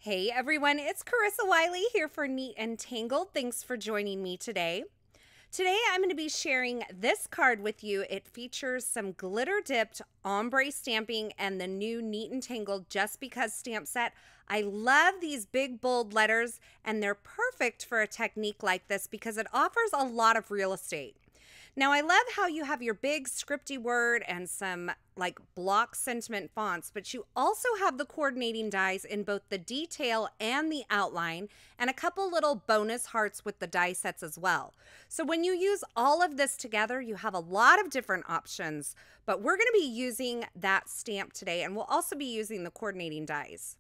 Hey everyone, it's Carissa Wiley here for Neat and Tangled. Thanks for joining me today. Today I'm going to be sharing this card with you. It features some glitter dipped ombre stamping and the new Neat and Tangled Just Because stamp set. I love these big bold letters and they're perfect for a technique like this because it offers a lot of real estate. Now I love how you have your big scripty word and some like block sentiment fonts, but you also have the coordinating dies in both the detail and the outline and a couple little bonus hearts with the die sets as well. So when you use all of this together, you have a lot of different options, but we're going to be using that stamp today and we'll also be using the coordinating dies.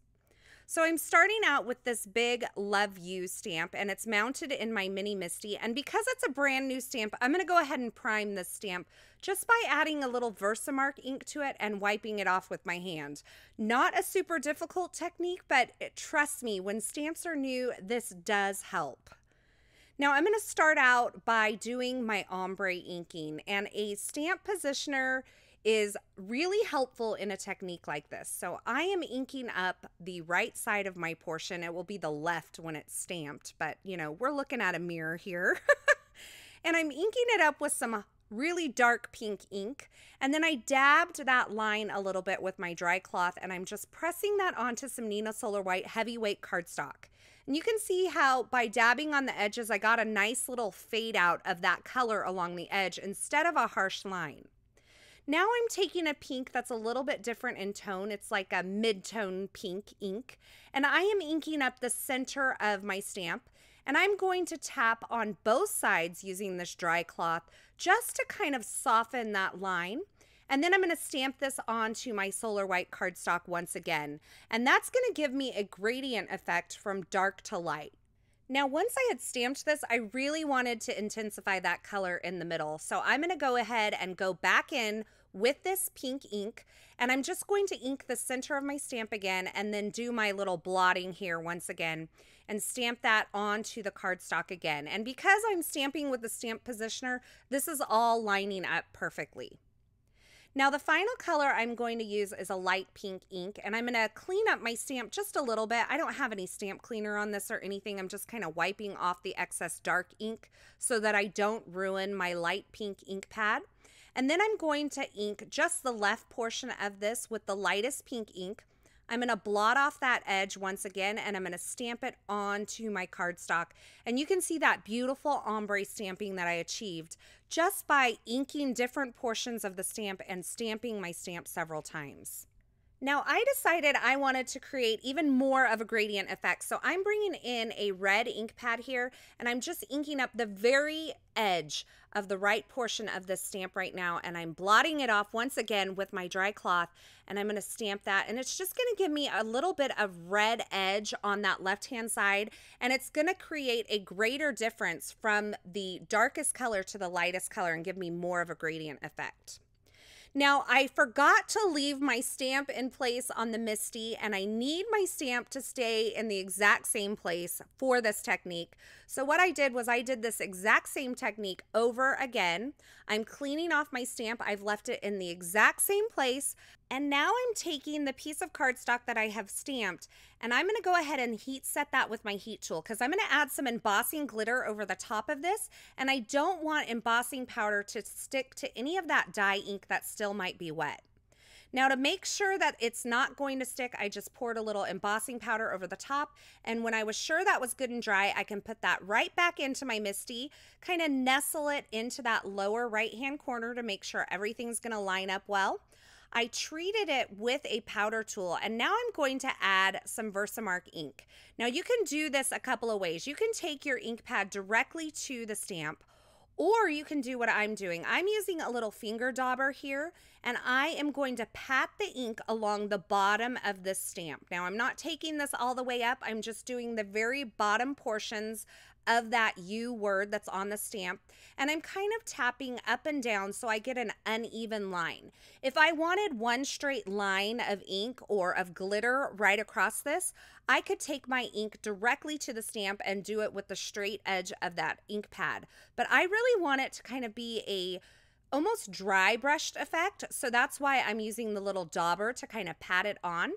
So I'm starting out with this big Love You stamp and it's mounted in my mini MISTI, and because it's a brand new stamp, I'm going to go ahead and prime this stamp just by adding a little VersaMark ink to it and wiping it off with my hand. Not a super difficult technique, but trust me, when stamps are new, this does help. Now I'm going to start out by doing my ombre inking, and a stamp positioner is really helpful in a technique like this. So I am inking up the right side of my portion. It will be the left when it's stamped, but you know, we're looking at a mirror here. And I'm inking it up with some really dark pink ink. And then I dabbed that line a little bit with my dry cloth, and I'm just pressing that onto some Neenah Solar White heavyweight cardstock. And you can see how by dabbing on the edges, I got a nice little fade out of that color along the edge instead of a harsh line. Now I'm taking a pink that's a little bit different in tone. It's like a mid-tone pink ink, and I am inking up the center of my stamp, and I'm going to tap on both sides using this dry cloth just to kind of soften that line. And then I'm going to stamp this onto my Solar White cardstock once again, and that's going to give me a gradient effect from dark to light. Now, once I had stamped this, I really wanted to intensify that color in the middle. So I'm going to go ahead and go back in with this pink ink, and I'm just going to ink the center of my stamp again and then do my little blotting here once again and stamp that onto the cardstock again. And because I'm stamping with the stamp positioner, this is all lining up perfectly. Now the final color I'm going to use is a light pink ink, and I'm going to clean up my stamp just a little bit. I don't have any stamp cleaner on this or anything. I'm just kind of wiping off the excess dark ink so that I don't ruin my light pink ink pad. And then I'm going to ink just the left portion of this with the lightest pink ink. I'm going to blot off that edge once again, and I'm going to stamp it onto my cardstock. And you can see that beautiful ombre stamping that I achieved just by inking different portions of the stamp and stamping my stamp several times. Now I decided I wanted to create even more of a gradient effect, so I'm bringing in a red ink pad here, and I'm just inking up the very edge of the right portion of this stamp right now, and I'm blotting it off once again with my dry cloth, and I'm going to stamp that, and it's just going to give me a little bit of red edge on that left hand side, and it's going to create a greater difference from the darkest color to the lightest color and give me more of a gradient effect. Now, I forgot to leave my stamp in place on the MISTI, and I need my stamp to stay in the exact same place for this technique. So what I did was I did this exact same technique over again. I'm cleaning off my stamp. I've left it in the exact same place. And now I'm taking the piece of cardstock that I have stamped, and I'm going to go ahead and heat set that with my heat tool because I'm going to add some embossing glitter over the top of this, and I don't want embossing powder to stick to any of that dye ink that still might be wet. Now to make sure that it's not going to stick, I just poured a little embossing powder over the top, and when I was sure that was good and dry, I can put that right back into my MISTI, kind of nestle it into that lower right hand corner to make sure everything's going to line up well. I treated it with a powder tool, and now I'm going to add some VersaMark ink. Now you can do this a couple of ways. You can take your ink pad directly to the stamp, or you can do what I'm doing. I'm using a little finger dauber here, and I am going to pat the ink along the bottom of this stamp. Now I'm not taking this all the way up. I'm just doing the very bottom portions of that U word that's on the stamp, and I'm kind of tapping up and down so I get an uneven line. If I wanted one straight line of ink or of glitter right across this, I could take my ink directly to the stamp and do it with the straight edge of that ink pad. But I really want it to kind of be a almost dry brushed effect, so that's why I'm using the little dauber to kind of pat it on.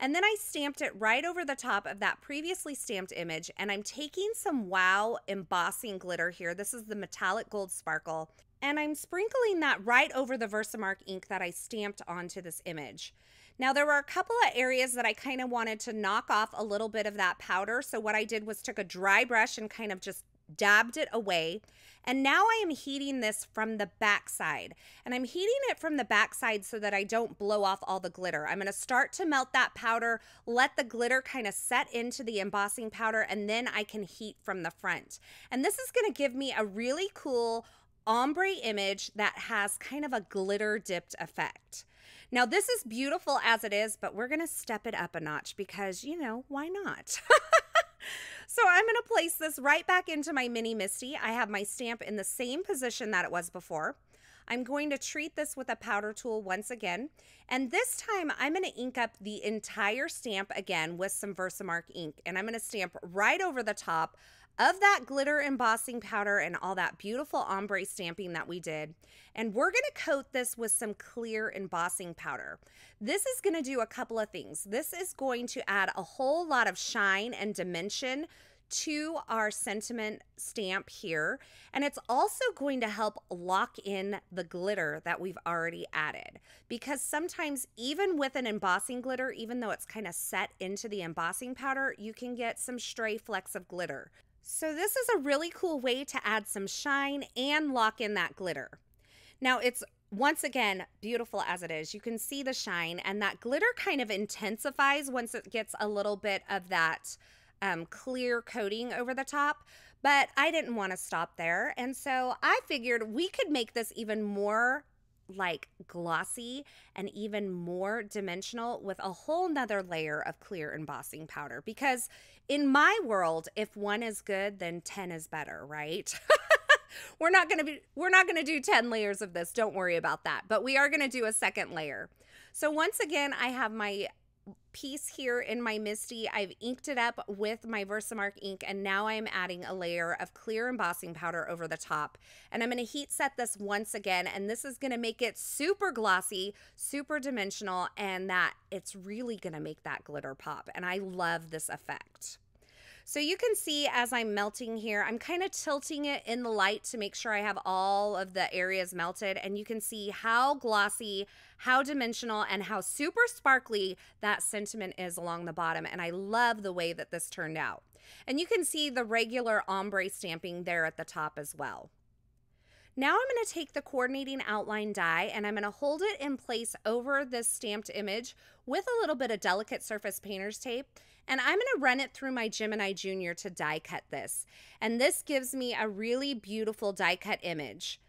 And then I stamped it right over the top of that previously stamped image. And I'm taking some Wow embossing glitter here. This is the metallic gold sparkle. And I'm sprinkling that right over the VersaMark ink that I stamped onto this image. Now, there were a couple of areas that I kind of wanted to knock off a little bit of that powder. So what I did was took a dry brush and kind of just dabbed it away. And now I am heating this from the back side. And I'm heating it from the back side so that I don't blow off all the glitter. I'm going to start to melt that powder, let the glitter kind of set into the embossing powder, and then I can heat from the front. And this is going to give me a really cool ombre image that has kind of a glitter dipped effect. Now, this is beautiful as it is, but we're going to step it up a notch because, you know, why not? So I'm going to place this right back into my mini MISTI. I have my stamp in the same position that it was before. I'm going to treat this with a powder tool once again. And this time I'm going to ink up the entire stamp again with some VersaMark ink. And I'm going to stamp right over the top of that glitter embossing powder and all that beautiful ombre stamping that we did. And we're going to coat this with some clear embossing powder. This is going to do a couple of things. This is going to add a whole lot of shine and dimension to our sentiment stamp here. And it's also going to help lock in the glitter that we've already added. Because sometimes even with an embossing glitter, even though it's kind of set into the embossing powder, you can get some stray flecks of glitter. So this is a really cool way to add some shine and lock in that glitter. Now it's, once again, beautiful as it is. You can see the shine, and that glitter kind of intensifies once it gets a little bit of that clear coating over the top. But I didn't want to stop there, and so I figured we could make this even more like glossy and even more dimensional with a whole nother layer of clear embossing powder, because in my world, if one is good, then 10 is better, right? We're not going to do 10 layers of this. Don't worry about that. But we are going to do a second layer. So once again, I have my piece here in my MISTI. I've inked it up with my VersaMark ink, and now I'm adding a layer of clear embossing powder over the top. And I'm going to heat set this once again, and this is going to make it super glossy, super dimensional, and that it's really going to make that glitter pop. And I love this effect. So you can see as I'm melting here, I'm kind of tilting it in the light to make sure I have all of the areas melted, and you can see how glossy, how dimensional, and how super sparkly that sentiment is along the bottom. And I love the way that this turned out. And you can see the regular ombre stamping there at the top as well. Now I'm going to take the coordinating outline die, and I'm going to hold it in place over this stamped image with a little bit of delicate surface painter's tape. And I'm going to run it through my Gemini Junior to die cut this. And this gives me a really beautiful die cut image.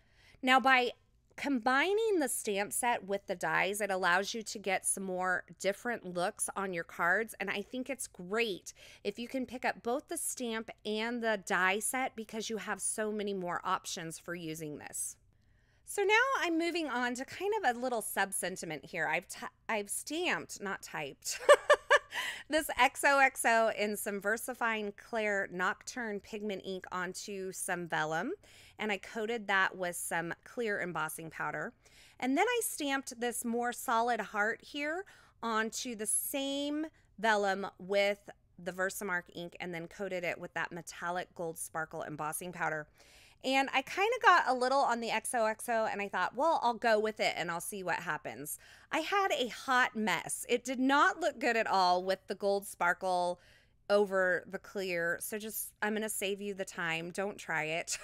Now, by combining the stamp set with the dies, it allows you to get some more different looks on your cards. And I think it's great if you can pick up both the stamp and the die set, because you have so many more options for using this. So now I'm moving on to kind of a little sub-sentiment here. I've stamped, not typed, this XOXO in some VersaFine Clair Nocturne pigment ink onto some vellum, and I coated that with some clear embossing powder. And then I stamped this more solid heart here onto the same vellum with the VersaMark ink, and then coated it with that metallic gold sparkle embossing powder. And I kind of got a little on the XOXO, and I thought, well, I'll go with it and I'll see what happens. I had a hot mess. It did not look good at all with the gold sparkle over the clear. So I'm going to save you the time. Don't try it.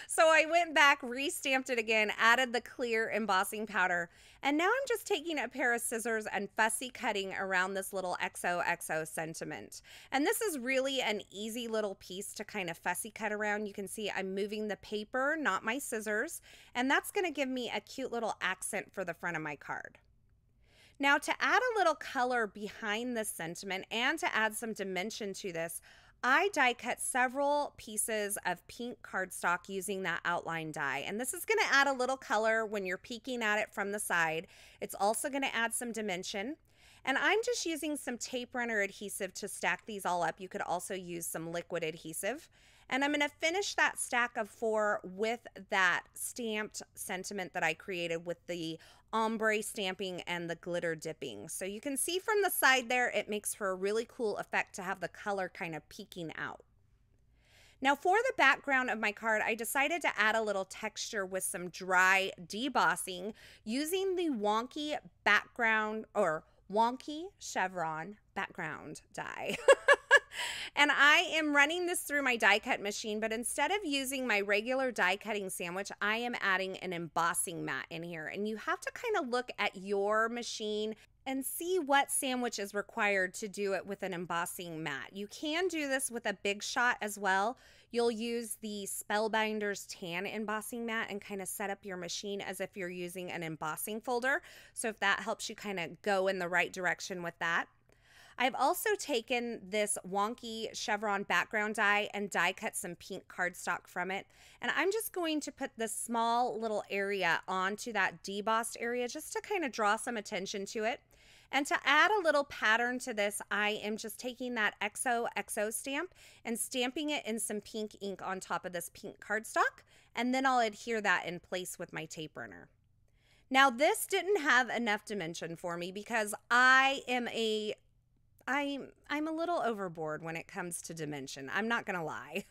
So I went back, re-stamped it again, added the clear embossing powder, and now I'm just taking a pair of scissors and fussy cutting around this little XOXO sentiment. And this is really an easy little piece to kind of fussy cut around. You can see I'm moving the paper, not my scissors, and that's going to give me a cute little accent for the front of my card. Now, to add a little color behind this sentiment and to add some dimension to this, I die cut several pieces of pink cardstock using that outline die. And this is going to add a little color when you're peeking at it from the side. It's also going to add some dimension. And I'm just using some tape runner adhesive to stack these all up. You could also use some liquid adhesive. And I'm going to finish that stack of 4 with that stamped sentiment that I created with the ombre stamping and the glitter dipping. So you can see from the side there, it makes for a really cool effect to have the color kind of peeking out. Now for the background of my card, I decided to add a little texture with some dry debossing using the Wonky background or Wonky Chevron background die. And I am running this through my die cut machine, but instead of using my regular die cutting sandwich, I am adding an embossing mat in here. And you have to kind of look at your machine and see what sandwich is required to do it with an embossing mat. You can do this with a big shot as well. You'll use the Spellbinders tan embossing mat and kind of set up your machine as if you're using an embossing folder. So if that helps you kind of go in the right direction with that. I've also taken this Wonky Chevron background die and die cut some pink cardstock from it. And I'm just going to put this small little area onto that debossed area just to kind of draw some attention to it. And to add a little pattern to this, I am just taking that XOXO stamp and stamping it in some pink ink on top of this pink cardstock. And then I'll adhere that in place with my tape runner. Now this didn't have enough dimension for me because I'm a little overboard when it comes to dimension. I'm not going to lie.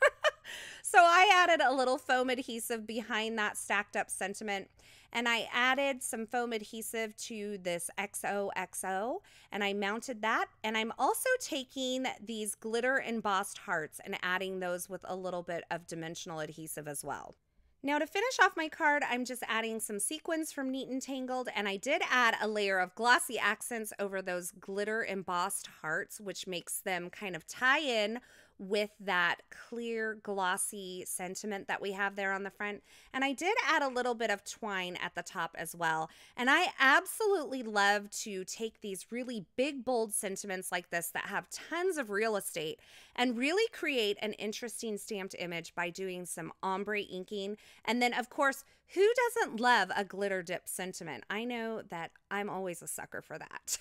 So I added a little foam adhesive behind that stacked up sentiment, and I added some foam adhesive to this XOXO, and I mounted that. And I'm also taking these glitter embossed hearts and adding those with a little bit of dimensional adhesive as well. Now to finish off my card, I'm just adding some sequins from Neat and Tangled, and I did add a layer of glossy accents over those glitter embossed hearts, which makes them kind of tie in with that clear glossy sentiment that we have there on the front. And I did add a little bit of twine at the top as well. And I absolutely love to take these really big, bold sentiments like this that have tons of real estate and really create an interesting stamped image by doing some ombre inking. And then of course, who doesn't love a glitter dip sentiment? I know that I'm always a sucker for that.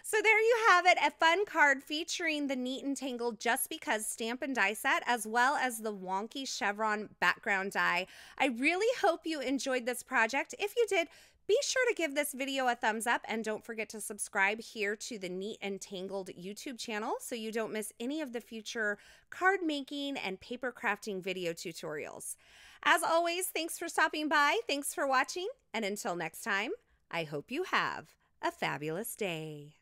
So there you have it, a fun card featuring the Neat and Tangled Just Because stamp and die set, as well as the Wonky Chevron background die. I really hope you enjoyed this project. If you did, be sure to give this video a thumbs up and don't forget to subscribe here to the Neat and Tangled YouTube channel so you don't miss any of the future card making and paper crafting video tutorials. As always, thanks for stopping by, thanks for watching, and until next time, I hope you have a fabulous day.